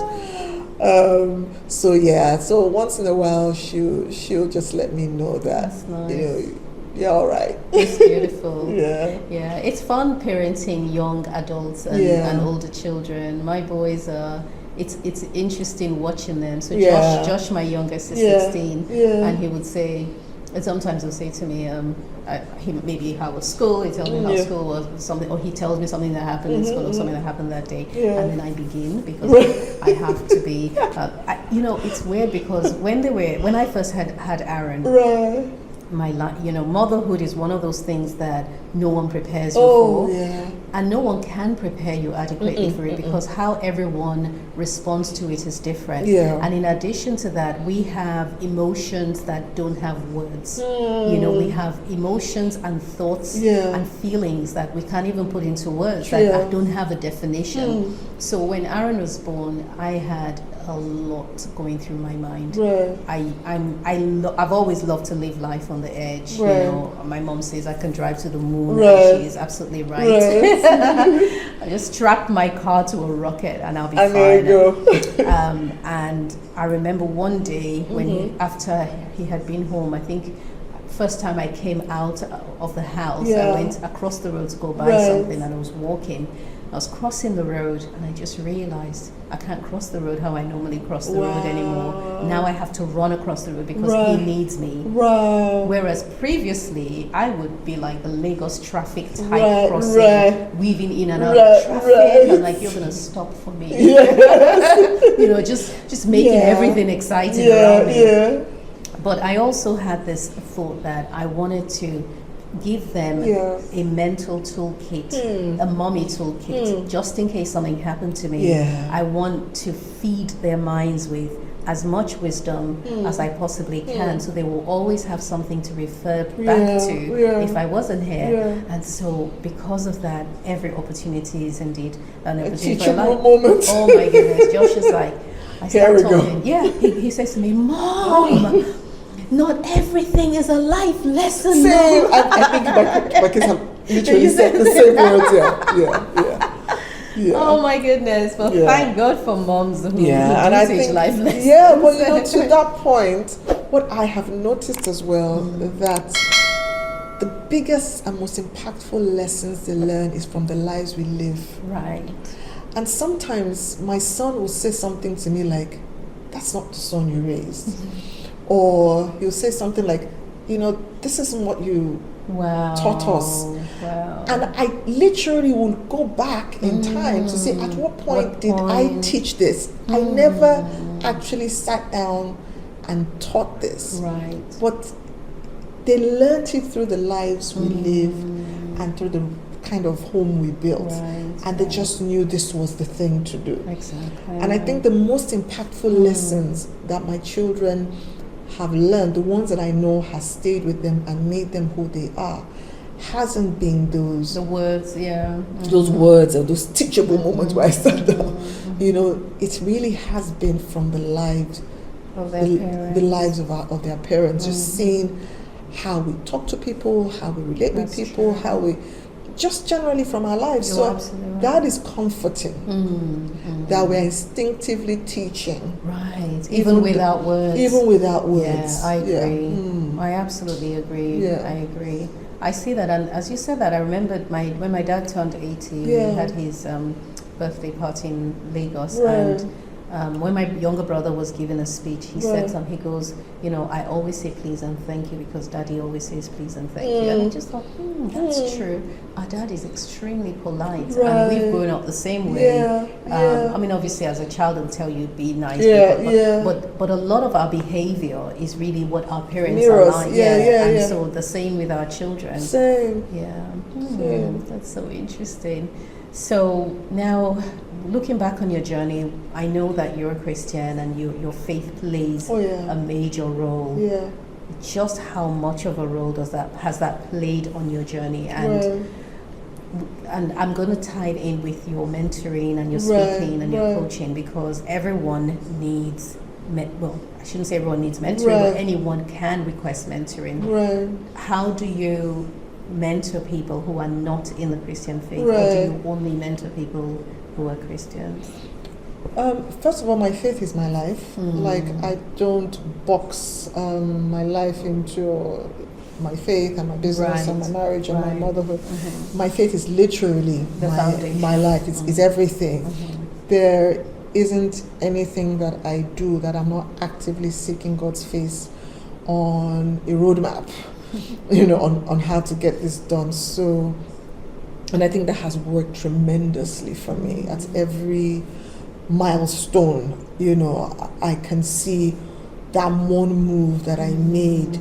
So once in a while she'll just let me know that. That's nice. You're all right. It's beautiful. Yeah, it's fun parenting young adults and older children. My boys are it's interesting watching them. So Josh my youngest is 16 and he would say, and sometimes he'll say to me, how was school, he tells me how school was, something, or he tells me something that happened in school or something that happened that day, and then I begin because I have to be, it's weird because when I first had Aaron, motherhood is one of those things that no one prepares you for. And no one can prepare you adequately for it because how everyone responds to it is different. And in addition to that, we have emotions that don't have words. We have emotions and thoughts and feelings that we can't even put into words that don't have a definition. So when Aaron was born, I had a lot going through my mind. I've always loved to live life on the edge. My mom says I can drive to the moon, and she's absolutely right. I just strap my car to a rocket and I'll be fine. There you go. And I remember one day when after he had been home, I think first time I came out of the house, I went across the road to go buy something, and I was walking. I was crossing the road and I just realized I can't cross the road how I normally cross the road anymore. Now I have to run across the road because he needs me. Whereas previously I would be like the Lagos traffic type crossing, weaving in and out of traffic. I'm like, you're gonna stop for me. just making everything exciting around me. But I also had this thought that I wanted to give them a mental toolkit, a mommy toolkit, just in case something happened to me. I want to feed their minds with as much wisdom as I possibly can, so they will always have something to refer back to if I wasn't here. And so because of that, every opportunity is indeed an opportunity for life. Moment. Oh my goodness, Josh is like, I start talking. He says to me, Mom, not everything is a life lesson. Same. I think my kids have literally said the same words. Yeah. Oh my goodness! Well, thank God for moms who and I think life lessons. But to that point, what I have noticed as well that the biggest and most impactful lessons they learn is from the lives we live. Right. And sometimes my son will say something to me like, "That's not the son you raised," or he'll say something like, "This isn't what you taught us." Wow. And I literally will go back in time to say, at what point did I teach this? I never actually sat down and taught this. Right. But they learned it through the lives we live and through the kind of home we built. Right. And they just knew this was the thing to do. Exactly. And I think the most impactful lessons that my children have learned, the ones that I know has stayed with them and made them who they are, hasn't been those words, those words or those teachable moments where I sat down. It really has been from the lives of their parents, the lives of their parents, just seeing how we talk to people, how we relate with people, how we just generally from our lives. So that is comforting, that we're instinctively teaching. Right. Even without words. Yeah, I agree. I absolutely agree. Yeah. I agree. I see that, and as you said that, I remembered when my dad turned 80, we had his birthday party in Lagos, and when my younger brother was giving a speech, he said something. He goes, I always say please and thank you because Daddy always says please and thank you. And I just thought, that's true. Our dad is extremely polite, and we've grown up the same way. I mean, obviously, as a child, they'll tell you be nice, but a lot of our behavior is really what our parents are like. And so the same with our children. Same. That's so interesting. So now, looking back on your journey, I know that you're a Christian and your faith plays a major role. Yeah. Just how much of a role has that played on your journey? And I'm going to tie it in with your mentoring and your speaking and your coaching, because everyone needs, I shouldn't say everyone needs mentoring, but anyone can request mentoring. Right. How do you mentor people who are not in the Christian faith, or do you only mentor people who are Christians? First of all, my faith is my life. Like, I don't box my life into my faith and my business and my marriage and my motherhood. My faith is literally my life. It's everything. There isn't anything that I do that I'm not actively seeking God's face on a roadmap. On how to get this done. So, and I think that has worked tremendously for me. At every milestone, I can see that one move that I made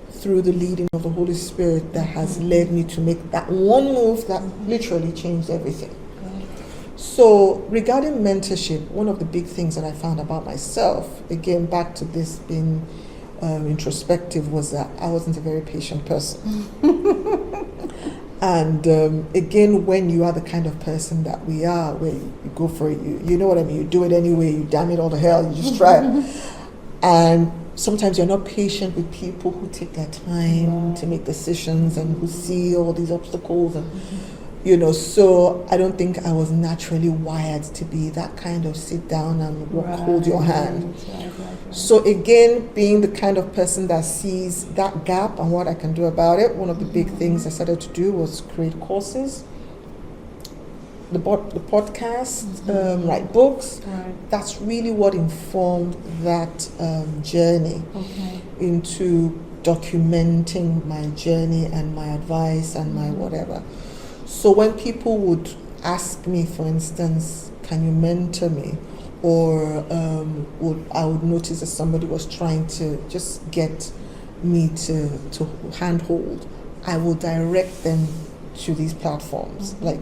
through the leading of the Holy Spirit that has led me to make that one move that literally changed everything. So regarding mentorship, one of the big things that I found about myself, again, back to this being introspective, was that I wasn't a very patient person. And again, when you are the kind of person that we are, where you go for it, you know what I mean, you do it anyway, you damn it all to hell, you just try it. And sometimes you're not patient with people who take their time to make decisions and who see all these obstacles and so I don't think I was naturally wired to be that kind of sit down and hold your hand. So again, being the kind of person that sees that gap and what I can do about it, one of the big things I started to do was create courses, the podcast, write books. That's really what informed that journey into documenting my journey and my advice and my whatever. So when people would ask me, for instance, can you mentor me? or I would notice that somebody was trying to just get me to handhold, I will direct them to these platforms. Like,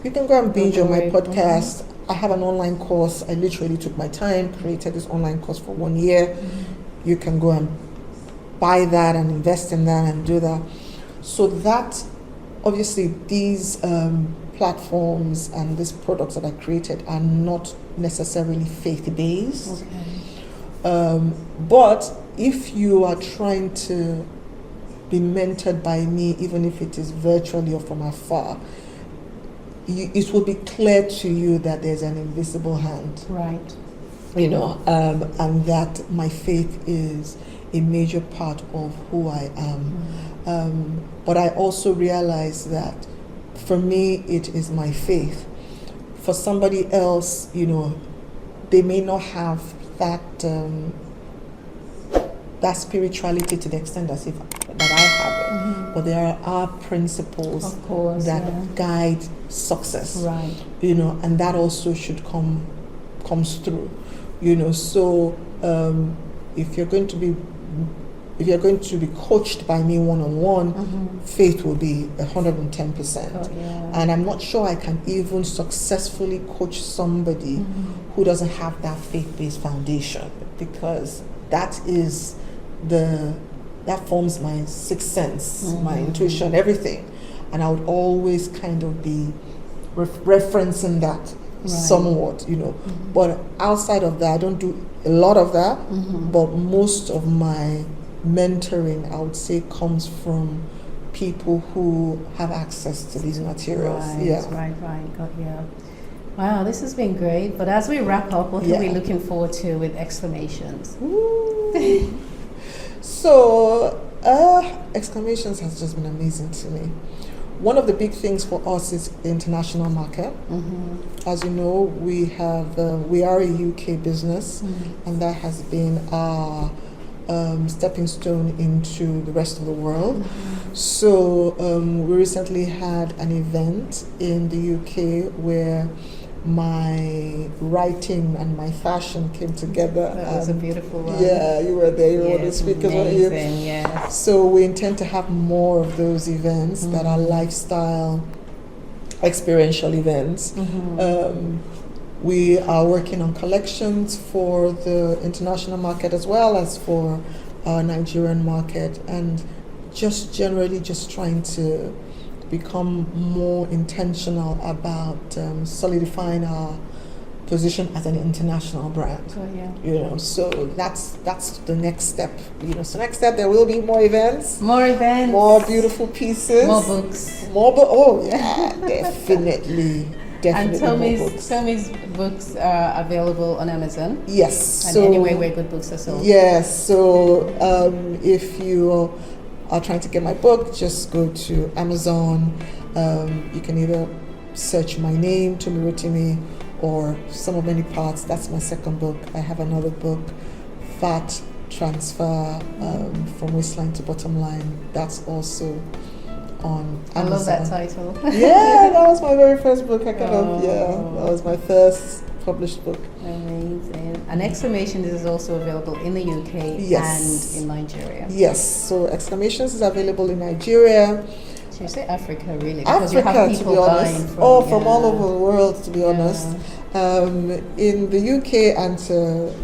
you can go and binge on my podcast. I have an online course. I literally took my time, created this online course for 1 year. You can go and buy that and invest in that and do that. So that, obviously, these platforms and these products that I created are not necessarily faith-based. But if you are trying to be mentored by me, even if it is virtually or from afar, it will be clear to you that there's an invisible hand. Right. And that my faith is a major part of who I am. But I also realize that for me, it is my faith. For somebody else, they may not have that that spirituality to the extent that I have it. But there are principles, of course, that guide success. Right. And that also should comes through. So if you're going to be coached by me one-on-one, faith will be 110%. And I'm not sure I can even successfully coach somebody who doesn't have that faith-based foundation, because that forms my sixth sense, my intuition, everything. And I would always kind of be referencing that somewhat, But outside of that, I don't do a lot of that, but most of my mentoring, I would say, comes from people who have access to these materials. Right. Got you. Wow, this has been great. But as we wrap up, what are we looking forward to with Xclamations? So, Xclamations has just been amazing to me. One of the big things for us is the international market. As you know, we are a UK business, and that has been our stepping stone into the rest of the world. So we recently had an event in the UK where my writing and my fashion came together. That was a beautiful one. Yeah, you were there. You were the speaker, weren't you? Yeah. So we intend to have more of those events that are lifestyle, experiential events. We are working on collections for the international market as well as for our Nigerian market, and just generally just trying to become more intentional about solidifying our position as an international brand. So that's the next step. So next step, there will be more events, more beautiful pieces, more books, definitely. And Tomi's books are available on Amazon. Yes. And anywhere where good books are sold. Yes. So if you are trying to get my book, just go to Amazon. You can either search my name, Tomi Rotimi, or Some of Many Parts. That's my second book. I have another book, Fat Transfer, from Waistline to Bottom Line. That's also on Amazon. I love that title. Yeah, that was my very first book. That was my first published book. Amazing. And Xclamations is also available in the UK and in Nigeria. Yes, so Xclamations is available in Nigeria. So you say Africa, really? Because Africa, you have people to be honest. buying from all over the world, to be honest. In the UK and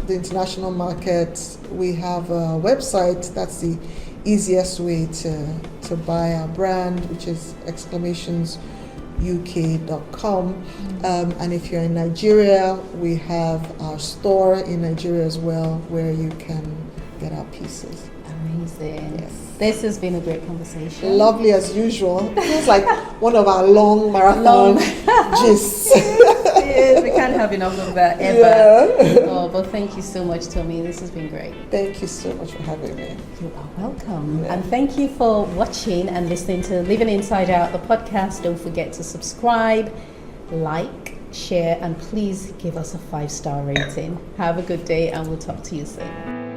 the international market, we have a website. That's the easiest way to buy our brand, which is exclamationsuk.com. And if you're in Nigeria, we have our store in Nigeria as well, where you can get our pieces. Amazing. Yes. This has been a great conversation. Lovely as usual. It's like one of our long marathon gists. Yes, we can't have enough of that ever. But thank you so much, Tomi. This has been great. Thank you so much for having me. You are welcome. And thank you for watching and listening to Living Inside Out, the podcast. Don't forget to subscribe, like, share, and please give us a 5-star rating. Have a good day, and we'll talk to you soon.